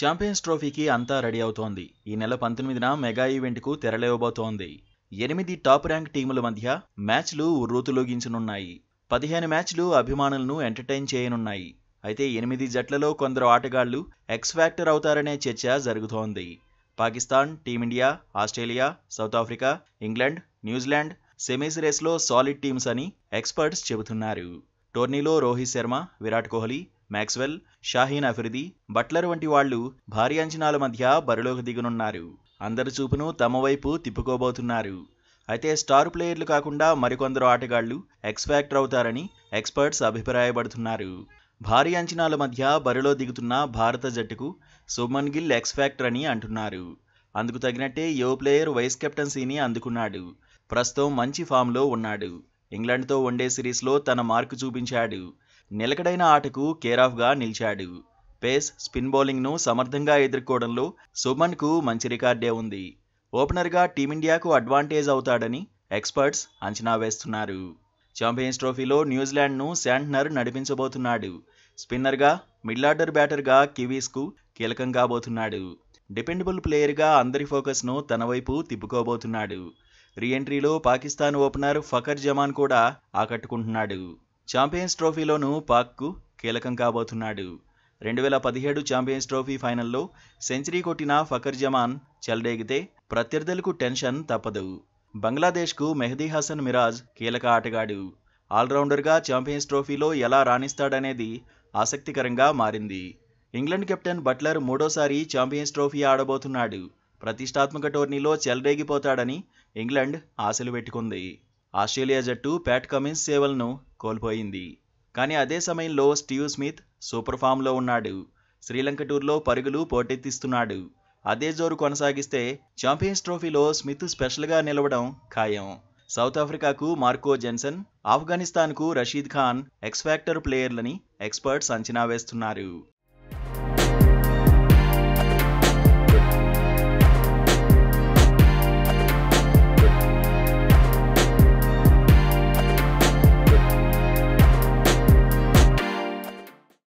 Champions ట్రోఫీకి అంతా ready అవుతోంది. ఈ నెల 19న మెగా ఈవెంట్కు తెరలేవబోతోంది. 8 టాప్ ర్యాంక్ టీముల మధ్య మ్యాచ్లు ఉర్రూతలూగించనున్నాయి. 15 మ్యాచ్లు అభిమానులను ఎంటర్టైన్ చేయనున్నాయి. అయితే 8 జట్లలో కొందరు ఆటగాళ్లు ఎక్స్ ఫ్యాక్టర్ అవుతారనే చర్చ జరుగుతోంది. Pakistan, team India, Australia, South Africa, England, New Zealand semis రేస్లో సాలిడ్ టీమ్స్ అని ఎక్స్పర్ట్స్ చెబుతున్నారు. టోర్నీలో రోహిత్ శర్మ, విరాట్ కోహ్లీ, మ్యాక్స్వెల్, షాహీన్ అఫ్రిది, బట్లర్ వంటి వాళ్లు భారీ అంచనాల మధ్య బరిలోకి దిగనున్నారు. అందరి చూపును తమ వైపు తిప్పుకోబోతున్నారు. అయితే స్టార్ ప్లేయర్లు కాకుండా మరికొందరు ఆటగాళ్లు ఎక్స్ ఫ్యాక్టర్ అవుతారని ఎక్స్పర్ట్స్ అభిప్రాయపడుతున్నారు. భారీ అంచనాల మధ్య బరిలో దిగుతున్న భారత జట్టుకు శుభ్మన్ గిల్ ఎక్స్ ఫ్యాక్టర్ అని అంటున్నారు. అందుకు తగినట్టే యువ ప్లేయర్ వైస్ కెప్టెన్సీని అందుకున్నాడు. ప్రస్తుతం మంచి ఫామ్లో ఉన్నాడు. ఇంగ్లాండ్తో వన్డే సిరీస్లో తన మార్కు చూపించాడు. నిలకడైన ఆటకు కేరాఫ్గా నిలిచాడు. పేస్, స్పిన్ బౌలింగ్ను సమర్థంగా ఎదుర్కోవడంలో శుభ్మన్కు మంచి రికార్డే ఉంది. ఓపెనర్గా టీమిండియాకు అడ్వాంటేజ్ అవుతాడని ఎక్స్పర్ట్స్ అంచనా వేస్తున్నారు. ఛాంపియన్స్ ట్రోఫీలో న్యూజిలాండ్ను శాంట్నర్ నడిపించబోతున్నాడు. స్పిన్నర్గా, మిడిలార్డర్ బ్యాటర్గా కివీస్కు కీలకం కాబోతున్నాడు. డిపెండబుల్ ప్లేయర్గా అందరి ఫోకస్ను తన వైపు తిప్పుకోబోతున్నాడు. రీ ఎంట్రీలో పాకిస్తాన్ ఓపెనర్ ఫఖర్ జమాన్ కూడా ఆకట్టుకుంటున్నాడు. ఛాంపియన్స్ ట్రోఫీలోనూ పాక్కు కీలకం కాబోతున్నాడు. 2017 ఛాంపియన్స్ ట్రోఫీ ఫైనల్లో సెంచరీ కొట్టిన ఫఖర్ జమాన్ చెలరేగితే ప్రత్యర్థులకు టెన్షన్ తప్పదు. బంగ్లాదేశ్కు మెహదీ హసన్ మిరాజ్ కీలక ఆటగాడు. ఆల్రౌండర్గా ఛాంపియన్స్ ట్రోఫీలో ఎలా రాణిస్తాడనేది ఆసక్తికరంగా మారింది. ఇంగ్లాండ్ కెప్టెన్ బట్లర్ మూడోసారి ఛాంపియన్స్ ట్రోఫీ ఆడబోతున్నాడు. ప్రతిష్టాత్మక టోర్నీలో చెలరేగిపోతాడని ఇంగ్లాండ్ ఆశలు పెట్టుకుంది. ఆస్ట్రేలియా జట్టు ప్యాట్ కమిన్స్ సేవలను కోల్పోయింది. కానీ అదే సమయంలో స్టీవ్ స్మిత్ సూపర్ ఫామ్లో ఉన్నాడు. శ్రీలంక టూర్లో పరుగులు పోటెత్తిస్తున్నాడు. అదే జోరు కొనసాగిస్తే ఛాంపియన్స్ ట్రోఫీలో స్మిత్ స్పెషల్గా నిలవడం ఖాయం. సౌత్ ఆఫ్రికాకు మార్కో జెన్సన్, ఆఫ్ఘనిస్తాన్కు రషీద్ ఖాన్ ఎక్స్ ఫ్యాక్టర్ ప్లేయర్లని ఎక్స్పర్ట్స్ అంచనా వేస్తున్నారు.